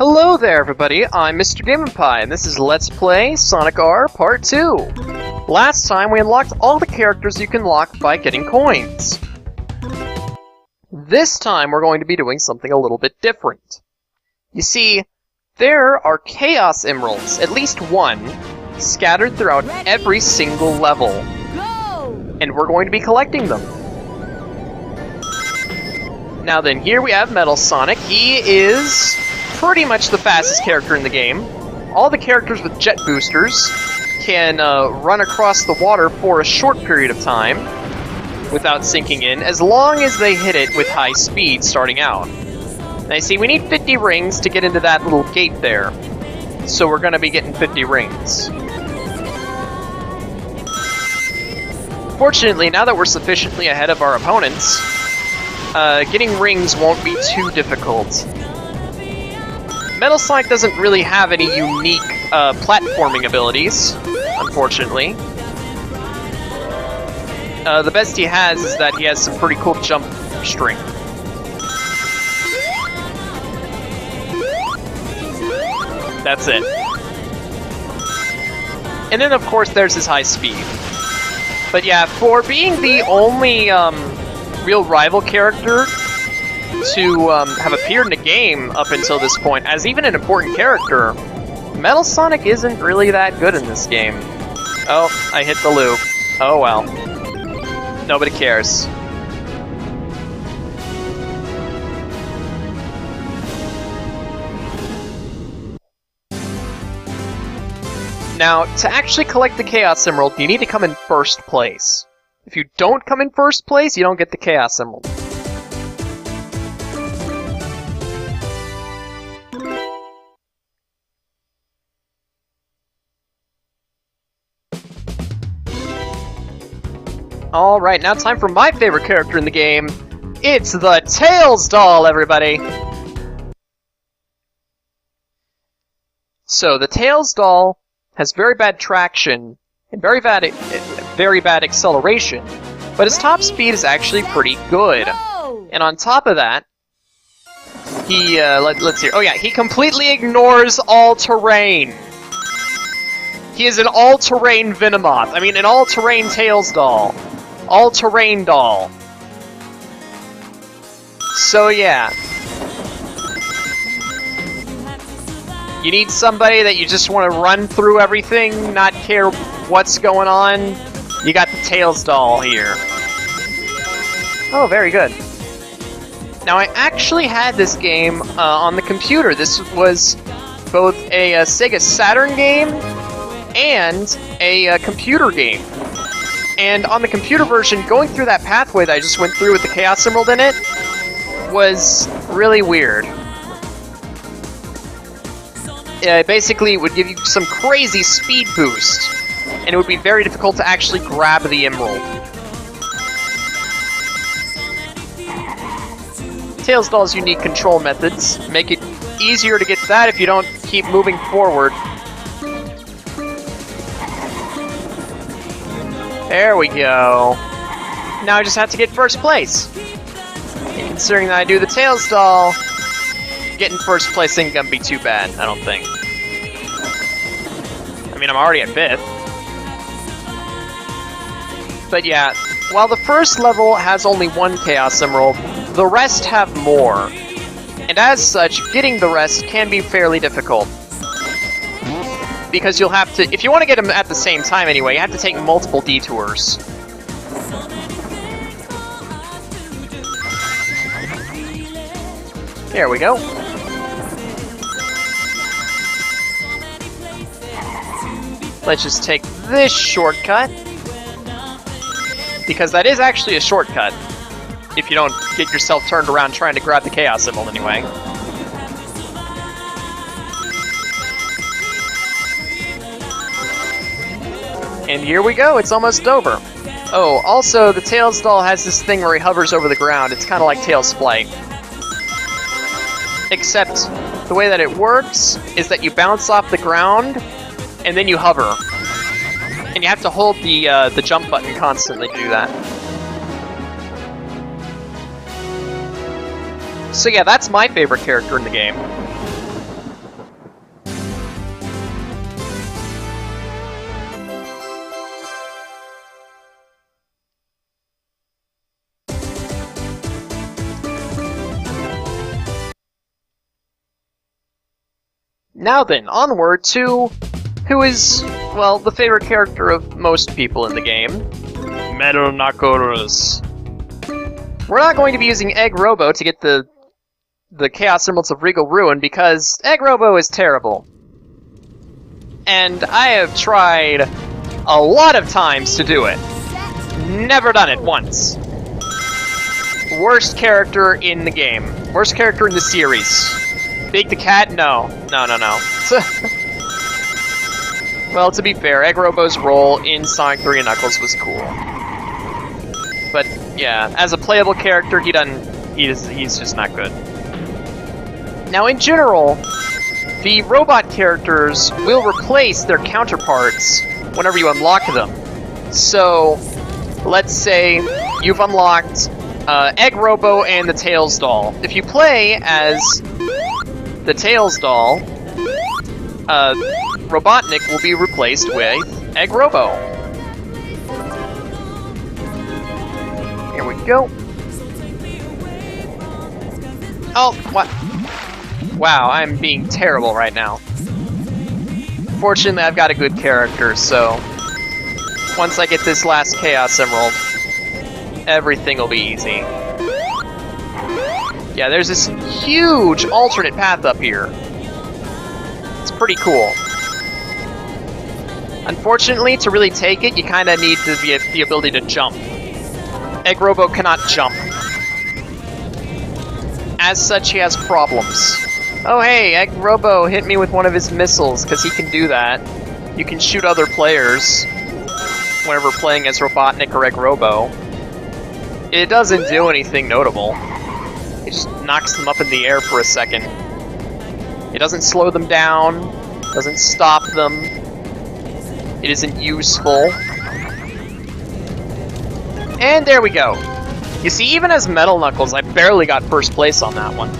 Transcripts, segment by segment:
Hello there, everybody. I'm Mr. Game & Pie, and this is Let's Play Sonic R Part 2. Last time, we unlocked all the characters you can lock by getting coins. This time, we're going to be doing something a little bit different. You see, there are Chaos Emeralds, at least one, scattered throughout every single level. And we're going to be collecting them. Now then, here we have Metal Sonic. He is pretty much the fastest character in the game. All the characters with jet boosters can run across the water for a short period of time without sinking in, as long as they hit it with high speed starting out. Now you see, we need 50 rings to get into that little gate there. So we're going to be getting 50 rings. Fortunately, now that we're sufficiently ahead of our opponents, getting rings won't be too difficult. Metal Sonic doesn't really have any unique platforming abilities, unfortunately. The best he has is that he has some pretty cool jump strength. That's it. And then, of course, there's his high speed. But yeah, for being the only real rival character to have appeared in a game up until this point, as even an important character, Metal Sonic isn't really that good in this game. Oh, I hit the loop. Oh well. Nobody cares. Now, to actually collect the Chaos Emerald, you need to come in first place. If you don't come in first place, you don't get the Chaos Emerald. Alright, now time for my favorite character in the game. It's the Tails doll, everybody! So, the Tails doll has very bad traction and very bad acceleration, but his top speed is actually pretty good. And on top of that, he, let's see, oh yeah, he completely ignores all-terrain. He is an all-terrain Venomoth. I mean, an all-terrain Tails doll. All-terrain doll. So yeah. You need somebody that you just want to run through everything, not care what's going on. You got the Tails doll here. Oh, very good. Now, I actually had this game on the computer. This was both a Sega Saturn game and a computer game. And on the computer version, going through that pathway that I just went through with the Chaos Emerald in it was really weird. Basically, it would give you some crazy speed boost, and it would be very difficult to actually grab the emerald. Tails Doll's unique control methods make it easier to get that if you don't keep moving forward. There we go. Now I just have to get first place. And considering that I do the Tails doll, getting first place ain't gonna be too bad, I don't think. I mean, I'm already at 5th. But yeah, while the first level has only one Chaos Emerald, the rest have more. And as such, getting the rest can be fairly difficult. Because you'll have to, if you want to get them at the same time anyway, you have to take multiple detours. There we go. Let's just take this shortcut. Because that is actually a shortcut. If you don't get yourself turned around trying to grab the Chaos Emerald anyway. And here we go, it's almost over. Oh, also, the Tails doll has this thing where he hovers over the ground. It's kind of like Tails' flight. Except, the way that it works is that you bounce off the ground, and then you hover. And you have to hold the jump button constantly to do that. So yeah, that's my favorite character in the game. Now then, onward to who is, well, the favorite character of most people in the game. Metal Knuckles. We're not going to be using Egg Robo to get the Chaos Emeralds of Regal Ruin because Egg Robo is terrible. And I have tried a lot of times to do it. Never done it once. Worst character in the game. Worst character in the series. Big the Cat? No. No. Well, to be fair, Egg Robo's role in Sonic 3 and Knuckles was cool. But, yeah, as a playable character, he's just not good. Now, in general, the robot characters will replace their counterparts whenever you unlock them. So, let's say you've unlocked Egg Robo and the Tails doll. If you play as the Tails doll, Robotnik will be replaced with Egg Robo. Here we go. Oh, what? Wow, I'm being terrible right now. Fortunately, I've got a good character, so once I get this last Chaos Emerald, everything will be easy. Yeah, there's this huge alternate path up here. It's pretty cool. Unfortunately, to really take it, you kind of need the ability to jump. Egg Robo cannot jump. As such, he has problems. Oh hey, Egg Robo hit me with one of his missiles, because he can do that. You can shoot other players whenever playing as Robotnik or Egg Robo. It doesn't do anything notable. It just knocks them up in the air for a second. It doesn't slow them down, doesn't stop them. It isn't useful. And there we go. You see, even as Metal Knuckles, I barely got first place on that one.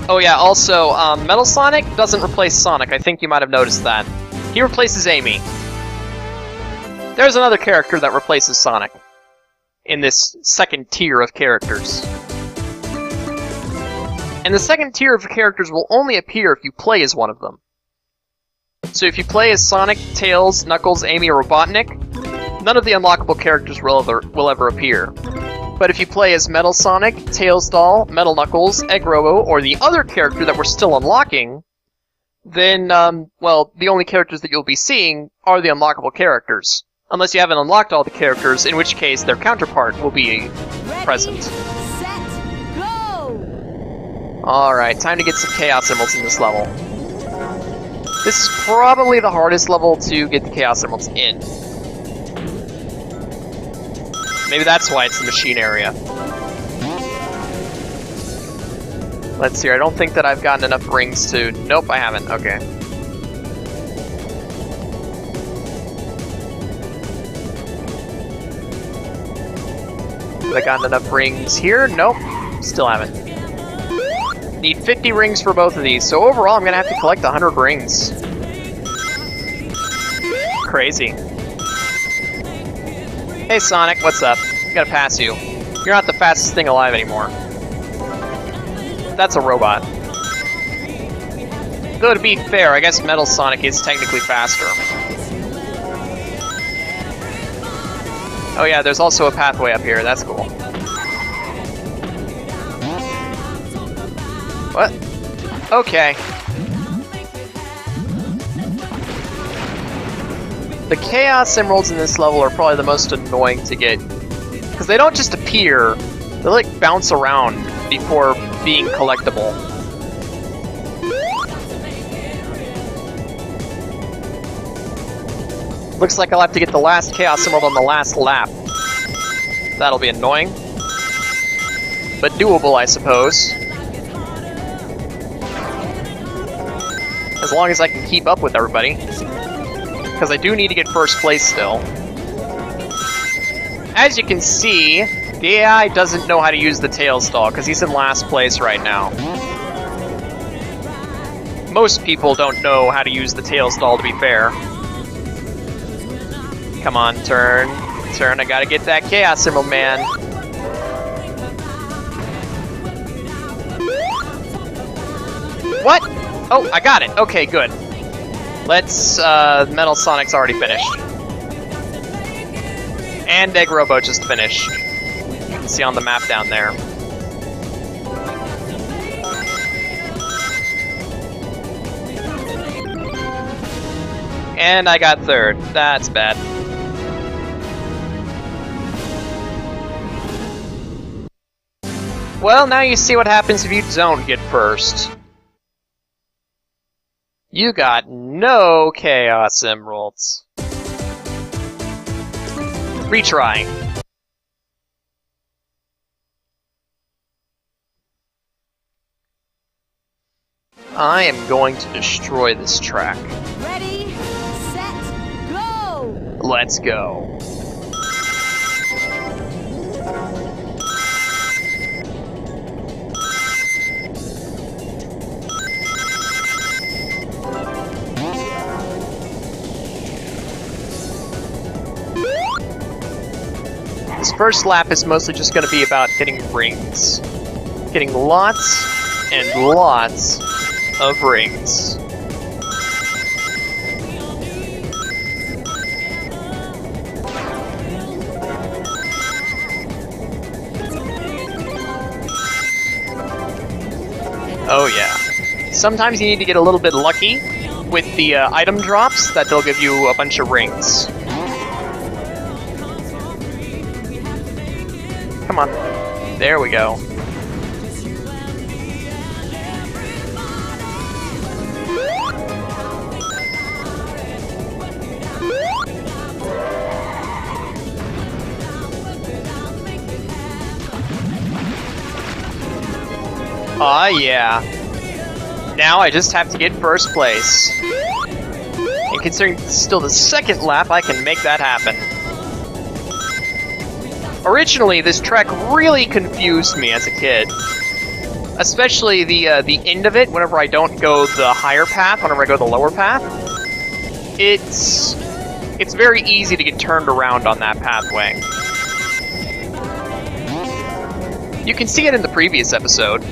Oh yeah, also, Metal Sonic doesn't replace Sonic. I think you might have noticed that. He replaces Amy. There's another character that replaces Sonic in this second tier of characters. And the second tier of characters will only appear if you play as one of them. So if you play as Sonic, Tails, Knuckles, Amy, or Robotnik, none of the unlockable characters will ever appear. But if you play as Metal Sonic, Tails Doll, Metal Knuckles, Egg Robo, or the other character that we're still unlocking, then, well, the only characters that you'll be seeing are the unlockable characters. Unless you haven't unlocked all the characters, in which case their counterpart will be present. Set, go! Alright, time to get some Chaos Emeralds in this level. This is probably the hardest level to get the Chaos Emeralds in. Maybe that's why it's the machine area. Let's see, I don't think that I've gotten enough rings to... Nope, I haven't. Okay. Have I gotten enough rings here? Nope. Still haven't. Need 50 rings for both of these, so overall I'm gonna have to collect 100 rings. Crazy. Hey Sonic, what's up? Gotta pass you. You're not the fastest thing alive anymore. That's a robot. Though to be fair, I guess Metal Sonic is technically faster. Oh yeah, there's also a pathway up here, that's cool. What? Okay. The Chaos Emeralds in this level are probably the most annoying to get. Because they don't just appear, they like bounce around before being collectible. Looks like I'll have to get the last Chaos Emerald on the last lap. That'll be annoying. But doable, I suppose. As long as I can keep up with everybody. Because I do need to get first place still. As you can see, the AI doesn't know how to use the Tails doll, because he's in last place right now. Most people don't know how to use the Tails doll, to be fair. Come on, turn. Turn, I gotta get that Chaos Emerald, man. What? Oh, I got it. Okay, good. Let's, Metal Sonic's already finished. And Egg Robo just finished. You can see on the map down there. And I got third. That's bad. Well, now you see what happens if you don't get first. You got no Chaos Emeralds. Retry. I am going to destroy this track. Ready, set, go! Let's go. This first lap is mostly just going to be about hitting rings. Getting lots and lots of rings. Oh yeah. Sometimes you need to get a little bit lucky with the item drops that they'll give you a bunch of rings. Come on. There we go. Aw, yeah. Now I just have to get first place. And considering it's still the second lap, I can make that happen. Originally, this track really confused me as a kid. Especially the end of it, whenever I don't go the higher path, whenever I go the lower path. It's very easy to get turned around on that pathway. You can see it in the previous episode.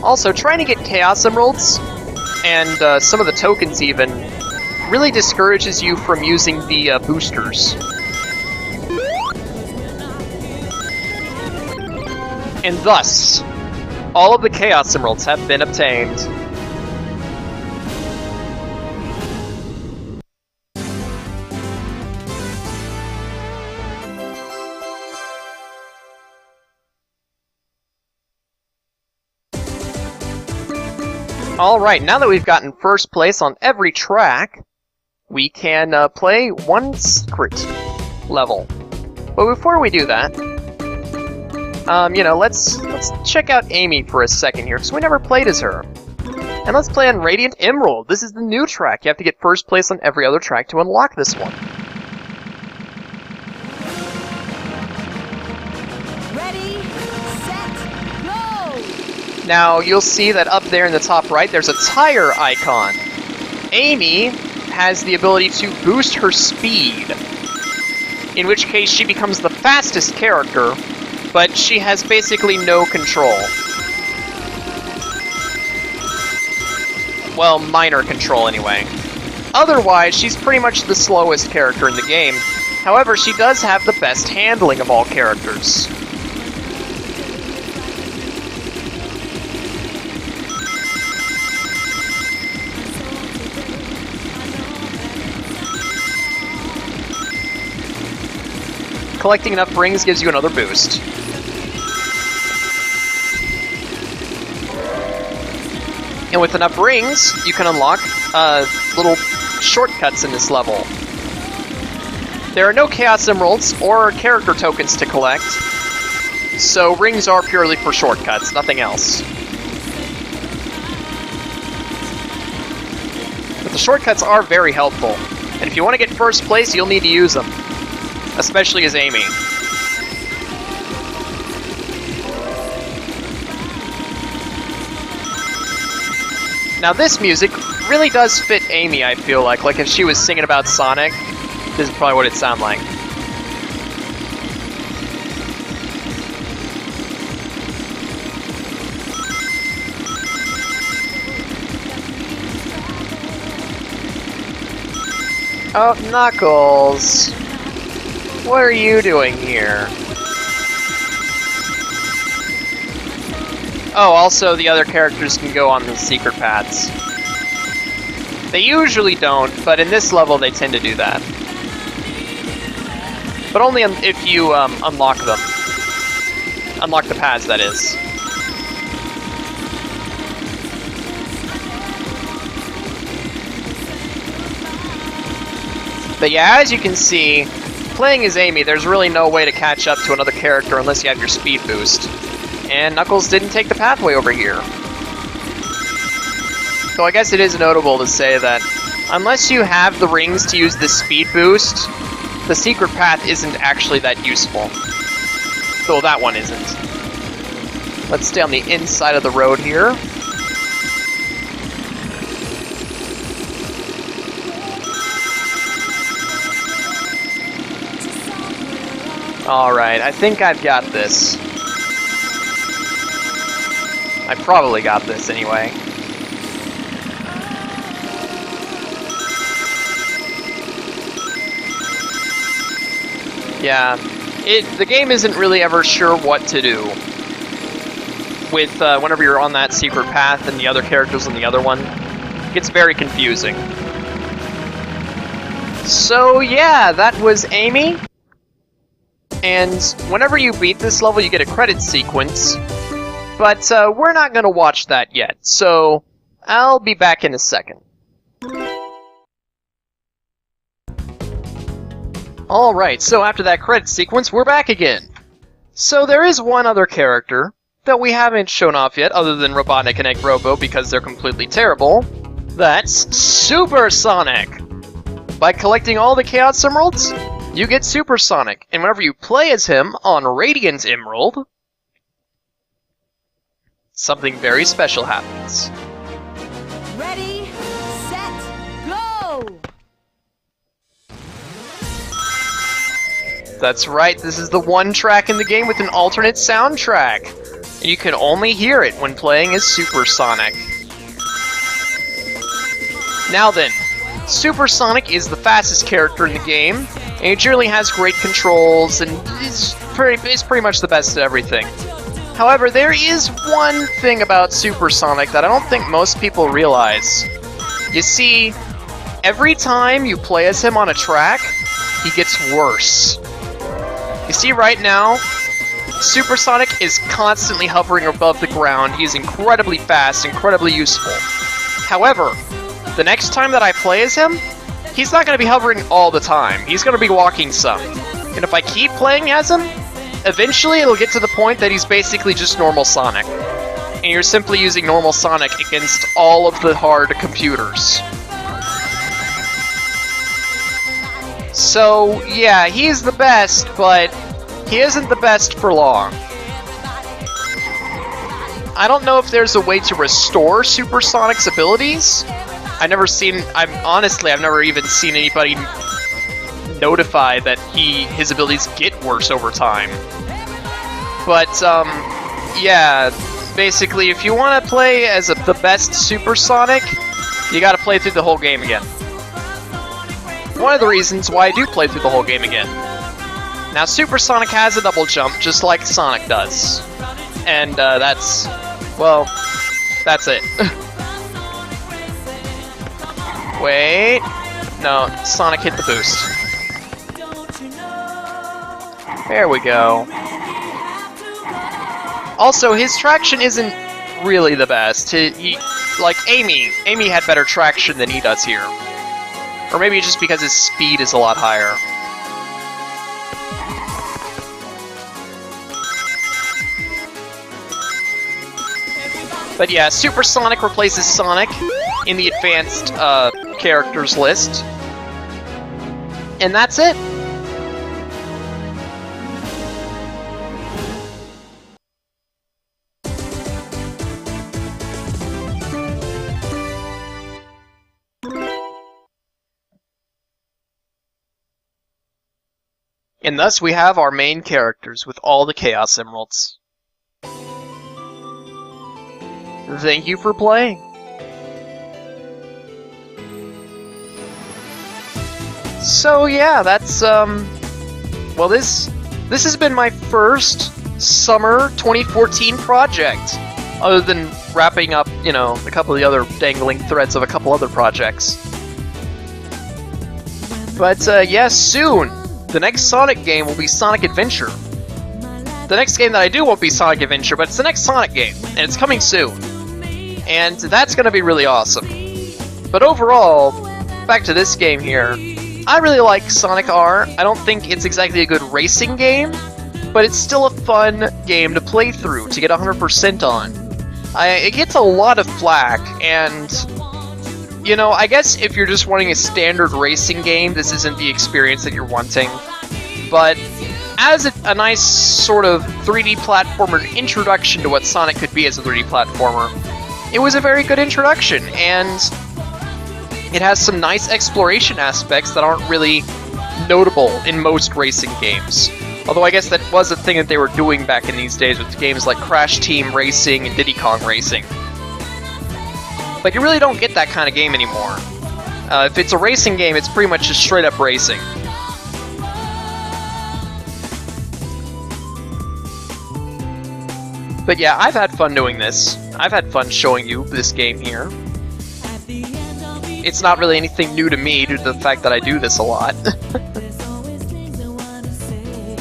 Also, trying to get Chaos Emeralds, and some of the tokens even, really discourages you from using the boosters. And thus, all of the Chaos Emeralds have been obtained. Alright, now that we've gotten first place on every track, we can play one secret level. But before we do that, you know, let's check out Amy for a second here, because we never played as her. And let's play on Radiant Emerald. This is the new track. You have to get first place on every other track to unlock this one. Ready, set, go! Now, you'll see that up there in the top right, there's a tire icon. Amy has the ability to boost her speed, in which case she becomes the fastest character, but she has basically no control. Well, minor control anyway. Otherwise, she's pretty much the slowest character in the game. However, she does have the best handling of all characters. Collecting enough rings gives you another boost. And with enough rings, you can unlock little shortcuts in this level. There are no Chaos Emeralds or character tokens to collect, so rings are purely for shortcuts, nothing else. But the shortcuts are very helpful, and if you want to get first place, you'll need to use them. Especially as Amy. Now this music really does fit Amy, I feel like. Like if she was singing about Sonic, this is probably what it'd sound like. Oh, Knuckles! What are you doing here? Oh, also the other characters can go on the secret paths. They usually don't, but in this level they tend to do that. But only if you unlock them. Unlock the paths, that is. But yeah, as you can see, playing as Amy, there's really no way to catch up to another character unless you have your speed boost. And Knuckles didn't take the pathway over here. So I guess it is notable to say that unless you have the rings to use the speed boost, the secret path isn't actually that useful. Though that one isn't. Let's stay on the inside of the road here. Alright, I think I've got this. I probably got this anyway. Yeah, the game isn't really ever sure what to do with whenever you're on that secret path and the other characters on the other one. It gets very confusing. So yeah, that was Amy. And whenever you beat this level, you get a credit sequence. But we're not going to watch that yet, so I'll be back in a second. Alright, so after that credit sequence, we're back again. So there is one other character that we haven't shown off yet, other than Robotnik and Robo, because they're completely terrible. That's Super Sonic! By collecting all the Chaos Emeralds, you get Super Sonic, and whenever you play as him on Radiant Emerald, something very special happens. Ready, set, go! That's right, this is the one track in the game with an alternate soundtrack. And you can only hear it when playing as Super Sonic. Now then, Super Sonic is the fastest character in the game, and he generally has great controls, and is pretty much the best at everything. However, there is one thing about Super Sonic that I don't think most people realize. You see, every time you play as him on a track, he gets worse. You see right now, Super Sonic is constantly hovering above the ground. He's incredibly fast, incredibly useful. However, the next time that I play as him, he's not going to be hovering all the time. He's going to be walking some. And if I keep playing as him, eventually it'll get to the point that he's basically just normal Sonic. And you're simply using normal Sonic against all of the hard computers. So, yeah, he's the best, but he isn't the best for long. I don't know if there's a way to restore Super Sonic's abilities. I've never even seen anybody notify that his abilities get worse over time. But, yeah, basically, if you want to play as the best Super Sonic, you gotta play through the whole game again. One of the reasons why I do play through the whole game again. Now, Super Sonic has a double jump, just like Sonic does. And, that's it. Wait. No, Sonic hit the boost. There we go. Also, his traction isn't really the best. Like Amy had better traction than he does here. Or maybe just because his speed is a lot higher. But yeah, Super Sonic replaces Sonic in the advanced characters list. And that's it. And thus we have our main characters with all the Chaos Emeralds. Thank you for playing. So yeah, that's well, this has been my first summer 2014 project, other than wrapping up, you know, a couple of the other dangling threads of a couple other projects. But yeah, soon the next Sonic game will be Sonic Adventure. The next game that I do won't be Sonic Adventure, but it's the next Sonic game, and it's coming soon. And that's gonna be really awesome. But overall, back to this game here, I really like Sonic R. I don't think it's exactly a good racing game, but it's still a fun game to play through, to get 100% on. It gets a lot of flack, and, you know, I guess if you're just wanting a standard racing game, this isn't the experience that you're wanting. But as a nice sort of 3D platformer introduction to what Sonic could be as a 3D platformer, it was a very good introduction, and it has some nice exploration aspects that aren't really notable in most racing games. Although I guess that was a thing that they were doing back in these days with games like Crash Team Racing and Diddy Kong Racing. But you really don't get that kind of game anymore. If it's a racing game, it's pretty much just straight up racing. But yeah, I've had fun doing this. I've had fun showing you this game here. It's not really anything new to me due to the fact that I do this a lot.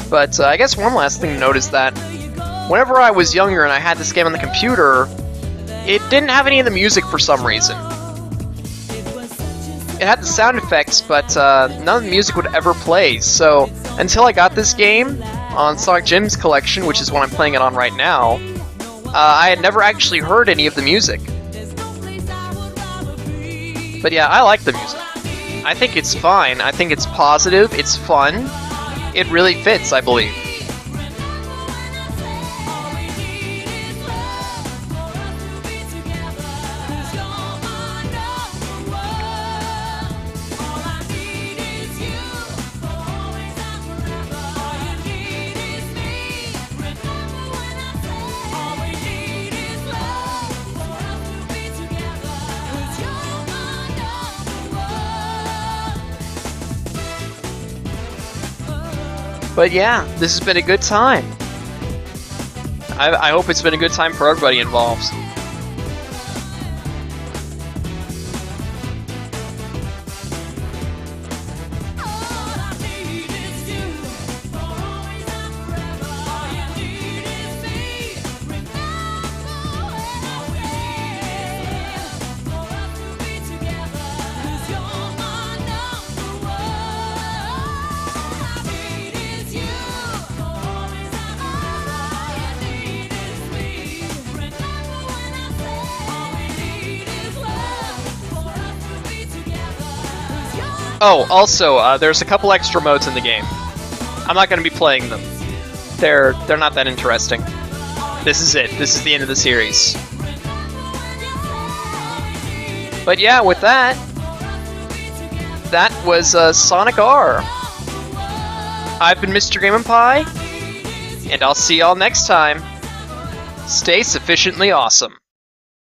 But I guess one last thing to note is that whenever I was younger and I had this game on the computer, it didn't have any of the music for some reason. It had the sound effects, but none of the music would ever play. So until I got this game on Sonic Gems Collection, which is what I'm playing it on right now, I had never actually heard any of the music. But yeah, I like the music. I think it's fine. I think it's positive. It's fun. It really fits, I believe. But yeah, this has been a good time. I hope it's been a good time for everybody involved. Oh, also, there's a couple extra modes in the game. I'm not going to be playing them. They're not that interesting. This is it. This is the end of the series. But yeah, with that, that was Sonic R. I've been Mr. Game & Pie, and I'll see y'all next time. Stay sufficiently awesome.